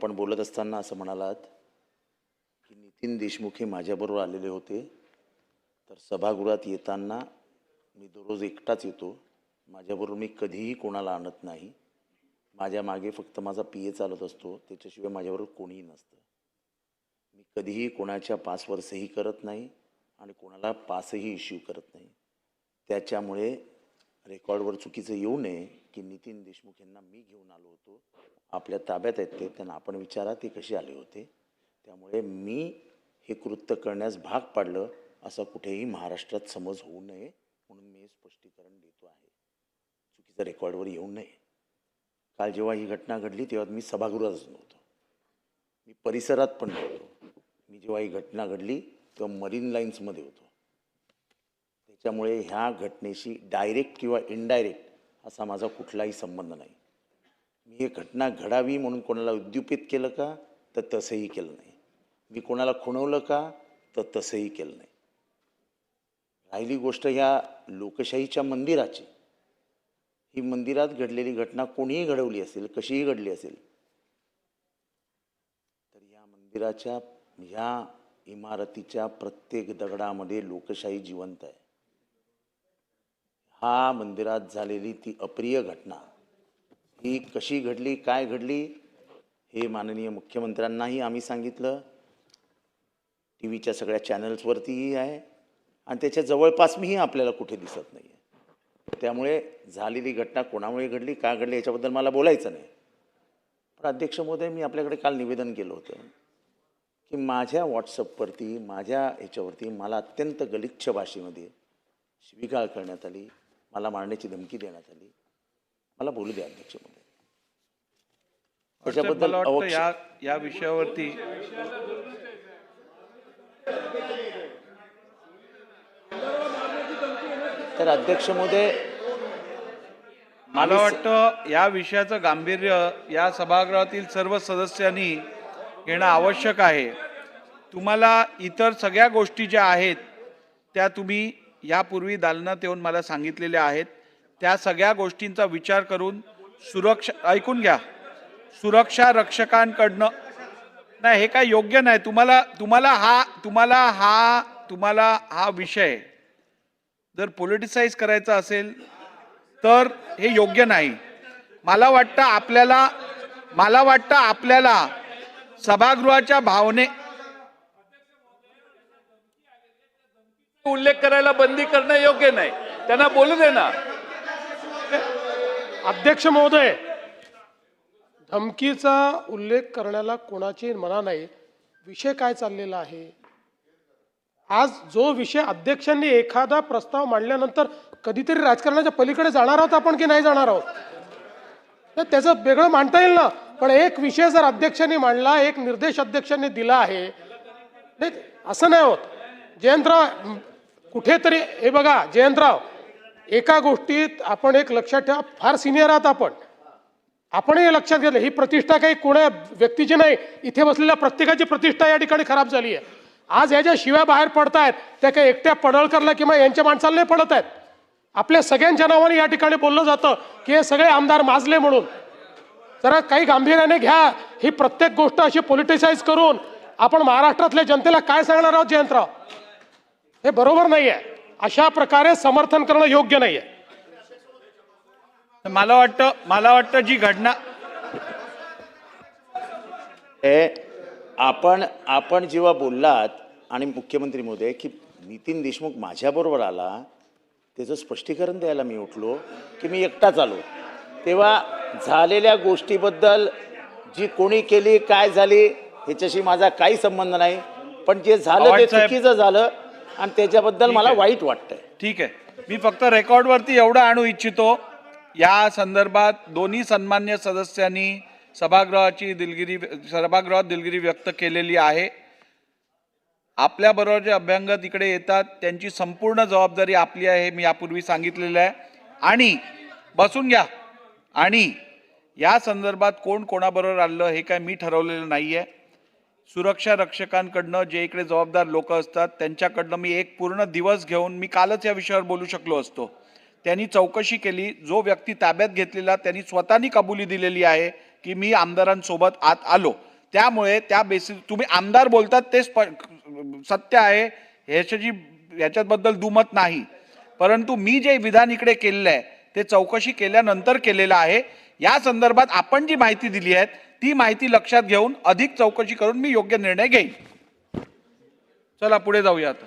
आपण बोलत असताना असं म्हणालात की नितीन देशमुख हे माझ्याबरोबर आलेले होते, तर सभागृहात येताना मी दररोज एकटाच येतो, माझ्याबरोबर मी कधीही कोणाला आणत नाही, माझ्या मागे फक्त माझा पी ए चालत असतो, त्याच्याशिवाय माझ्याबरोबर कोणीही नसतं, मी कधीही कोणाच्या पासवर सही करत नाही आणि कोणाला पासही इश्यू करत नाही. त्याच्यामुळे रेकॉर्डवर चुकीचं येऊ नये की नितीन देशमुख यांना मी घेऊन आलो होतो, आपल्या ताब्यात आहेत ते, त्यांना आपण विचारा ते कसे आले होते. त्यामुळे मी हे कृत्य करण्यास भाग पाडलं असं कुठेही महाराष्ट्रात समज होऊ नये म्हणून मी हे स्पष्टीकरण देतो आहे, चुकीचं रेकॉर्डवर येऊ नये. काल जेव्हा ही घटना घडली तेव्हा मी सभागृहातच नव्हतो, मी परिसरात पण नव्हतो. मी जेव्हा ही घटना घडली तेव्हा मरीन लाईन्समध्ये होतो. त्याच्यामुळे ह्या घटनेशी डायरेक्ट किंवा इनडायरेक्ट असा माझा कुठलाही संबंध नाही. मी ही घटना घडावी म्हणून कोणाला उद्युपित केलं का, तर तसंही केलं नाही. मी कोणाला खुणवलं का, तर तसंही केलं नाही. राहिली गोष्ट ह्या लोकशाहीच्या मंदिराची, ही मंदिरात घडलेली घटना कोणीही घडवली असेल, कशीही घडली असेल, तर या मंदिराच्या ह्या इमारतीच्या प्रत्येक दगडामध्ये लोकशाही जिवंत आहे. हा मंदिरात झालेली ती अप्रिय घटना ही कशी घडली, काय घडली, हे माननीय मुख्यमंत्र्यांनाही आम्ही सांगितलं, टी व्हीच्या सगळ्या चॅनल्सवरतीही आहे आणि त्याच्या जवळपास मीही आपल्याला कुठे दिसत नाही आहे. त्यामुळे झालेली घटना कोणामुळे घडली, का घडली याच्याबद्दल मला बोलायचं नाही. पण अध्यक्ष महोदय, मी आपल्याकडे काल निवेदन केलं होतं की माझ्या व्हॉट्सअपवरती, माझ्या ह्याच्यावरती मला अत्यंत गलिच्छ भाषेमध्ये शिवीगाळ करण्यात आली, मला मारण्याची धमकी देण्यात आली. मला बोलू द्या अध्यक्ष महोदय. त्याच्याबद्दल या विषयावरती तर अध्यक्ष महोदय, मला वाटतं या विषयाचं गांभीर्य या सभागृहातील सर्व सदस्यांनी घेणं आवश्यक आहे. तुम्हाला इतर सगळ्या गोष्टी ज्या आहेत त्या तुम्ही यापूर्वी दालनात येऊन मला सांगितलेल्या आहेत. त्या सगळ्या गोष्टींचा विचार करून ऐकून घ्या, सुरक्षा रक्षकांकडनं नाही, हे काय योग्य नाही. तुम्हाला हा विषय जर पॉलिटिसाइज करायचा असेल तर हे योग्य नाही. मला वाटतं आपल्याला सभागृहाच्या भावने उल्लेख करायला बंदी करणं योग्य नाही. त्यांना बोलू दे ना. अध्यक्ष महोदय, धमकीचा उल्लेख करण्याला कोणाची मना नाही. विषय काय चाललेला आहे, आज जो विषय अध्यक्षांनी एखादा प्रस्ताव मांडल्यानंतर कधीतरी राजकारणाच्या पलीकडे जाणार आहोत आपण की नाही जाणार आहोत, तर त्याचं वेगळं मांडता येईल ना. पण एक विषय जर अध्यक्षांनी मांडला, एक निर्देश अध्यक्षांनी दिला आहे, असं नाही होत. जयंतराव, कुठेतरी हे बघा जयंतराव, एका गोष्टीत आपण एक लक्षात ठेवा, फार सिनियर आहात आपण हे लक्षात घेतलं, ही प्रतिष्ठा काही कोणा व्यक्तीची नाही, इथे बसलेल्या प्रत्येकाची प्रतिष्ठा या ठिकाणी खराब झाली आहे. आज ह्या ज्या शिव्या बाहेर पडतायत त्या काही एकट्या पडळकरला किंवा यांच्या माणसाला नाही पडत आहेत. आपल्या सगळ्यांच्या नावाने या ठिकाणी बोललं जातं की हे सगळे आमदार माजले म्हणून. जरा काही गांभीर्याने घ्या. ही प्रत्येक गोष्ट अशी पॉलिटिसाइज करून आपण महाराष्ट्रातल्या जनतेला काय सांगणार आहोत जयंतराव, हे बरोबर नाही आहे. अशा प्रकारे समर्थन करणं योग्य नाही आहे. मला वाटतं जी घटना आपण जेव्हा बोललात आणि मुख्यमंत्री महोदय की नितीन देशमुख माझ्याबरोबर आला, त्याचं स्पष्टीकरण द्यायला मी उठलो की मी एकटाच आलो, तेव्हा झालेल्या गोष्टीबद्दल जी कोणी केली, काय झाली, ह्याच्याशी माझा काही संबंध नाही. पण जे झालं ते चुकीचं झालं आणि त्याच्याबद्दल मला वाईट वाटतंय. ठीक आहे, मी फक्त रेकॉर्डवरती एवढं आणू इच्छितो, या संदर्भात दोन्ही सन्मान्य सदस्यांनी सभागृहात दिलगिरी व्यक्त केलेली आहे. आपल्याबरोबर जे अभ्यंगत इकडे येतात त्यांची संपूर्ण जबाबदारी आपली आहे, मी यापूर्वी सांगितलेलं आहे. आणि बसून घ्या. आणि या संदर्भात कोण कोणाबरोबर आलं हे काय मी ठरवलेलं नाही आहे. सुरक्षा रक्षकांकडनं जे इकडे जबाबदार लोक असतात त्यांच्याकडनं मी एक पूर्ण दिवस घेऊन, मी कालच या विषयावर बोलू शकलो असतो, त्यांनी चौकशी केली. जो व्यक्ती ताब्यात घेतलेला त्यांनी स्वतःनी कबुली दिलेली आहे की मी आमदारांसोबत आत आलो. त्यामुळे त्या बेसिस तुम्ही आमदार बोलतात ते सत्य आहे, याच्याबद्दल दुमत नाही. परंतु मी जे विधान इकडे केलेलं आहे ते चौकशी केल्यानंतर केलेलं आहे. या संदर्भात आपण जी माहिती दिली आहे ती माहिती लक्षात घेऊन अधिक चौकशी करून मी योग्य निर्णय घेईन. चला पुढे जाऊया आता.